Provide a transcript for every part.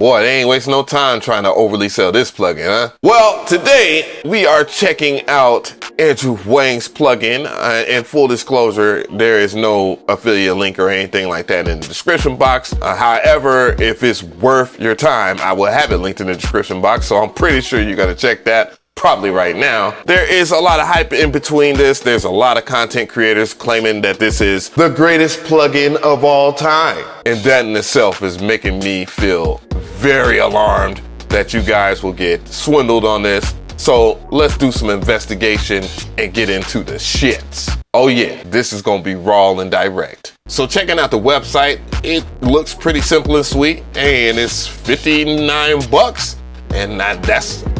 Boy, they ain't wasting no time trying to overly sell this plugin, huh? Well, today we are checking out Andrew Huang's plugin. In full disclosure, there is no affiliate link or anything like that in the description box. However, if it's worth your time, I will have it linked in the description box, so I'm pretty sure you're gonna check that probably right now. There is a lot of hype in between this. There's a lot of content creators claiming that this is the greatest plugin of all time. And that in itself is making me feel very alarmed that you guys will get swindled on this. So let's do some investigation and get into the shits. Oh yeah, this is gonna be raw and direct. So checking out the website, it looks pretty simple and sweet, and it's 59 bucks. And I ain't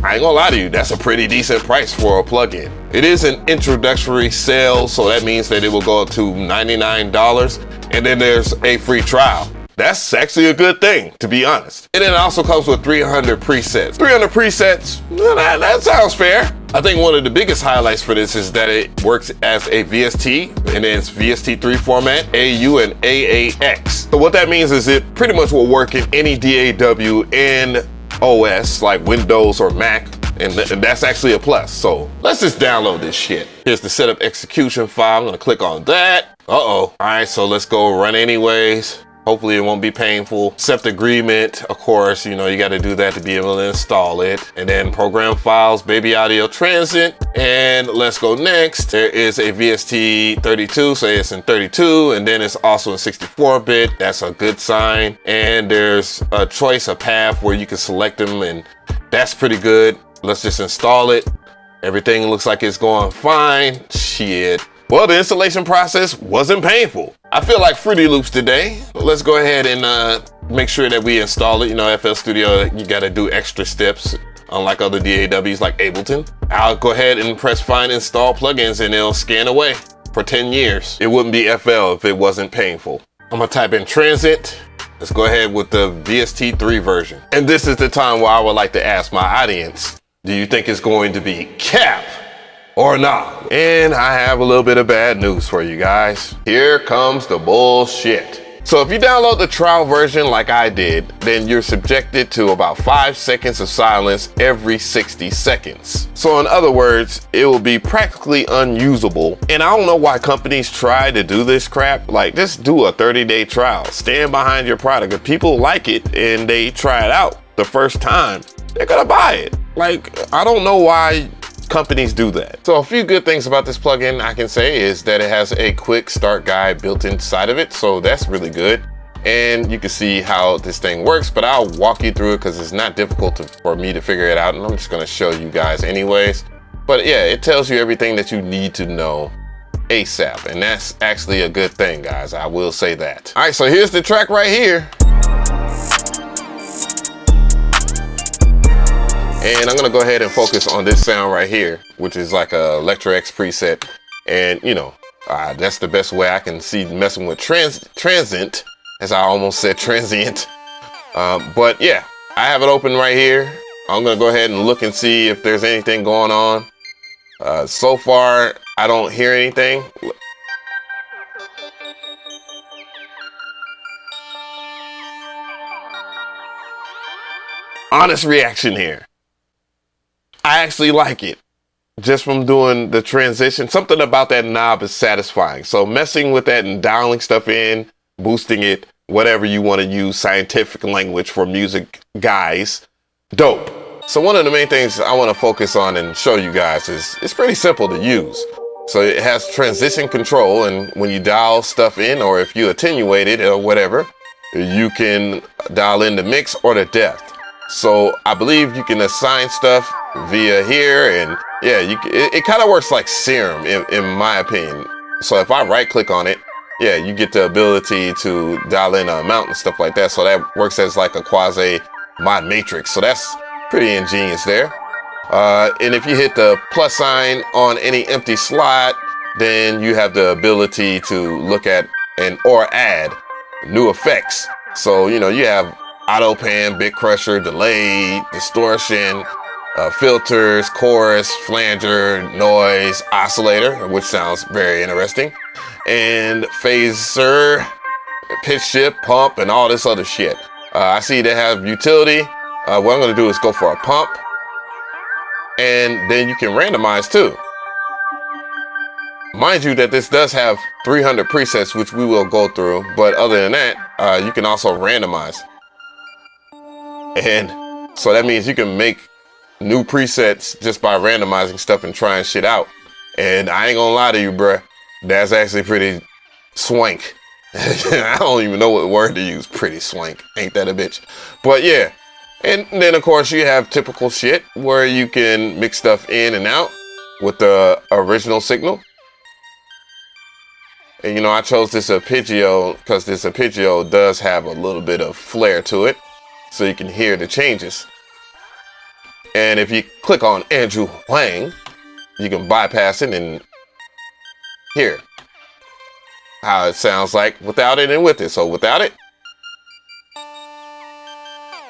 gonna lie to you, that's a pretty decent price for a plugin. It is an introductory sale, so that means that it will go up to $99, and then there's a free trial. That's actually a good thing, to be honest. And then it also comes with 300 presets. 300 presets, that sounds fair. I think one of the biggest highlights for this is that it works as a VST, and it's VST3 format, AU and AAX. So what that means is it pretty much will work in any DAW and OS, like Windows or Mac, and that's actually a plus. So let's just download this shit. Here's the setup execution file. I'm gonna click on that. All right, so let's go run anyways. Hopefully it won't be painful. Accept agreement, of course, you know, you gotta do that to be able to install it. And then program files, baby audio transient. And let's go next. There is a VST32, so it's in 32, and then it's also in 64-bit. That's a good sign. And there's a choice, a path where you can select them, and that's pretty good. Let's just install it. Everything looks like it's going fine. Shit. Well, the installation process wasn't painful. I feel like Fruity Loops today. Let's go ahead and make sure that we install it. You know, FL Studio, you gotta do extra steps, unlike other DAWs like Ableton. I'll go ahead and press Find Install Plugins, and it'll scan away for 10 years. It wouldn't be FL if it wasn't painful. I'm gonna type in Transit. Let's go ahead with the VST3 version. And this is the time where I would like to ask my audience, do you think it's going to be cap or not? And I have a little bit of bad news for you guys. Here comes the bullshit. So if you download the trial version like I did, then you're subjected to about 5 seconds of silence every 60 seconds. So in other words, it will be practically unusable. And I don't know why companies try to do this crap. Like, just do a 30-day trial. Stand behind your product. If people like it and they try it out the first time, they're gonna buy it. Like, I don't know why companies do that. So a few good things about this plugin I can say is that it has a quick start guide built inside of it, so that's really good. And you can see how this thing works, but I'll walk you through it because it's not difficult for me to figure it out, and I'm just going to show you guys anyways. But yeah, it tells you everything that you need to know ASAP, and that's actually a good thing, guys. I will say that. All right, so here's the track right here. And I'm gonna go ahead and focus on this sound right here, which is like a Electro X preset. And you know, that's the best way I can see messing with transient, as I almost said transient. But yeah, I have it open right here. I'm gonna go ahead and look and see if there's anything going on. So far, I don't hear anything. Honest reaction here. I actually like it. Just from doing the transition, something about that knob is satisfying. So messing with that and dialing stuff in, boosting it, whatever you want to use, scientific language for music guys, dope. So one of the main things I want to focus on and show you guys is it's pretty simple to use. So it has transition control, and when you dial stuff in, or if you attenuate it or whatever, you can dial in the mix or the depth. So I believe you can assign stuff via here, and yeah, it kind of works like Serum in my opinion. So if I right click on it, yeah, you get the ability to dial in an amount and stuff like that. So that works as like a quasi mod matrix. So that's pretty ingenious there. And if you hit the plus sign on any empty slot, then you have the ability to look at or add new effects. So, you know, you have auto pan, bit crusher, delay, distortion, filters, chorus, flanger, noise, oscillator, which sounds very interesting, and phaser, pitch shift, pump, and all this other shit. I see they have utility. What I'm gonna do is go for a pump, and then you can randomize too. Mind you that this does have 300 presets, which we will go through, but other than that, you can also randomize. And so that means you can make new presets just by randomizing stuff and trying shit out. And I ain't gonna lie to you, bruh, that's actually pretty swank. I don't even know what word to use. Pretty swank. Ain't that a bitch? But yeah. And then of course you have typical shit where you can mix stuff in and out with the original signal. And you know, I chose this arpeggio because this arpeggio does have a little bit of flair to it, so you can hear the changes. And if you click on Andrew Huang, you can bypass it and hear how it sounds like without it and with it. So without it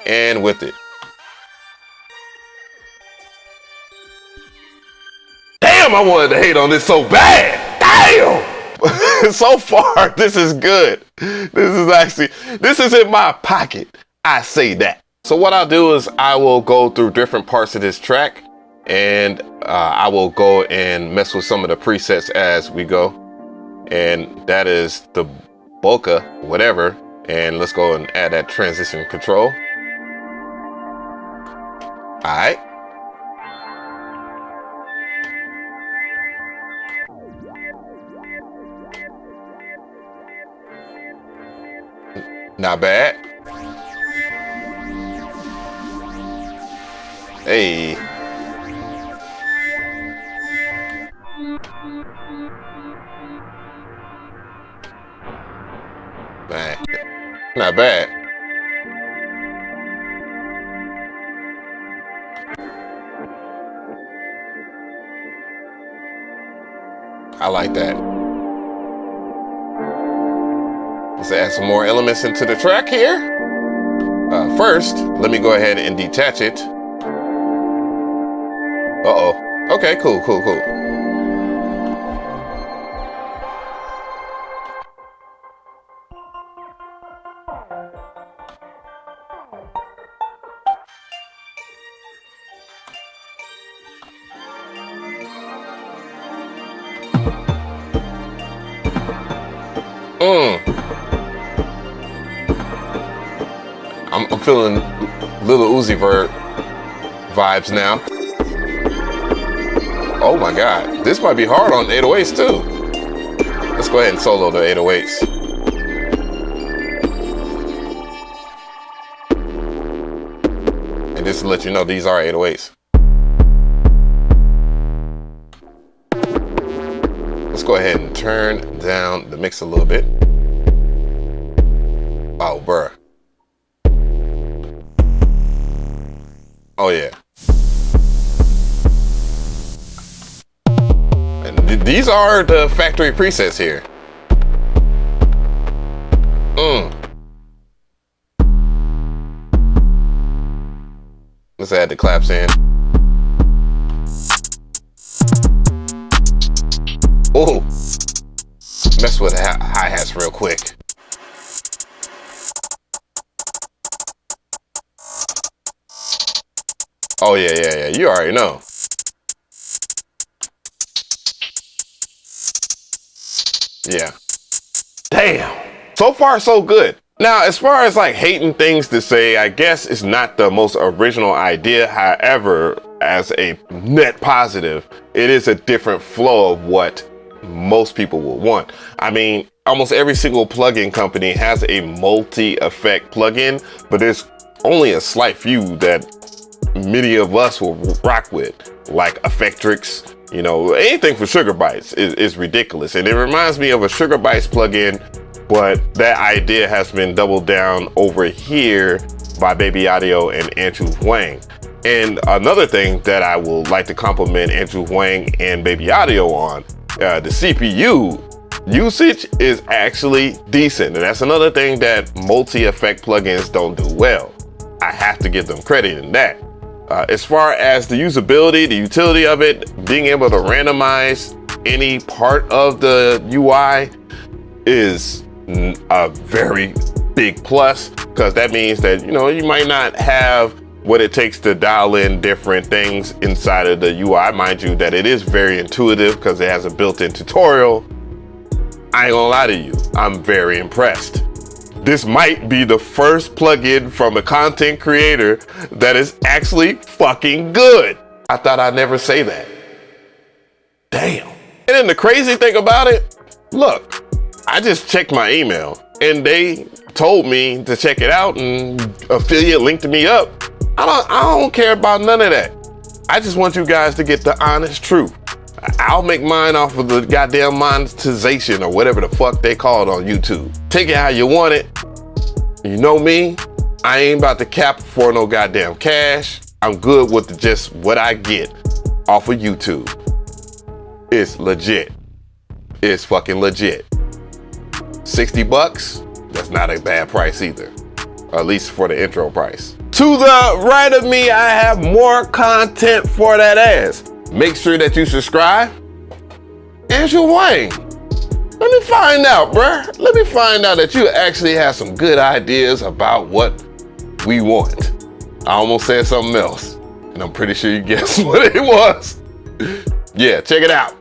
and with it. Damn, I wanted to hate on this so bad. Damn. So far, this is good. This is in my pocket. I say that. So what I'll do is I will go through different parts of this track, and I will go and mess with some of the presets as we go. And that is the bokeh, whatever. And let's go and add that transition control. All right. Not bad. Hey. Man. Not bad. I like that. Let's add some more elements into the track here. First, let me go ahead and detach it. Uh-oh. Okay, cool. I'm feeling Little Uzi Vert vibes now. Oh my God, this might be hard on 808s too. Let's go ahead and solo the 808s. And just to let you know, these are 808s. Let's go ahead and turn down the mix a little bit. Oh, bruh. Oh yeah. And these are the factory presets here. Let's add the claps in. Oh, mess with the hi-hats real quick. Oh yeah, you already know. Yeah. Damn. So far, so good. Now, as far as like hating things to say, I guess it's not the most original idea. However, as a net positive, it is a different flow of what most people will want. I mean, almost every single plugin company has a multi-effect plugin, but there's only a slight few that many of us will rock with, like Effectrix. You know, anything for Sugar Bytes is ridiculous. And it reminds me of a Sugar Bytes plugin, but that idea has been doubled down over here by Baby Audio and Andrew Huang. And another thing that I will like to compliment Andrew Huang and Baby Audio on, the CPU usage is actually decent. And that's another thing that multi-effect plugins don't do well. I have to give them credit in that. As far as the usability, the utility of it, being able to randomize any part of the UI is a very big plus, because that means that, you know, you might not have what it takes to dial in different things inside of the UI. Mind you that it is very intuitive because it has a built-in tutorial. I ain't gonna lie to you, I'm very impressed. This might be the first plugin from a content creator that is actually fucking good. I thought I'd never say that. Damn. And then the crazy thing about it, look, I just checked my email and they told me to check it out and affiliate linked me up. I don't care about none of that. I just want you guys to get the honest truth. I'll make mine off of the goddamn monetization or whatever the fuck they call it on YouTube. Take it how you want it. You know me, I ain't about to cap for no goddamn cash. I'm good with just what I get off of YouTube. It's legit. It's fucking legit. 60 bucks, that's not a bad price either. Or at least for the intro price. To the right of me, I have more content for that ass. Make sure that you subscribe. Andrew Huang. Let me find out, bruh. Let me find out that you actually have some good ideas about what we want. I almost said something else, and I'm pretty sure you guessed what it was. Yeah, check it out.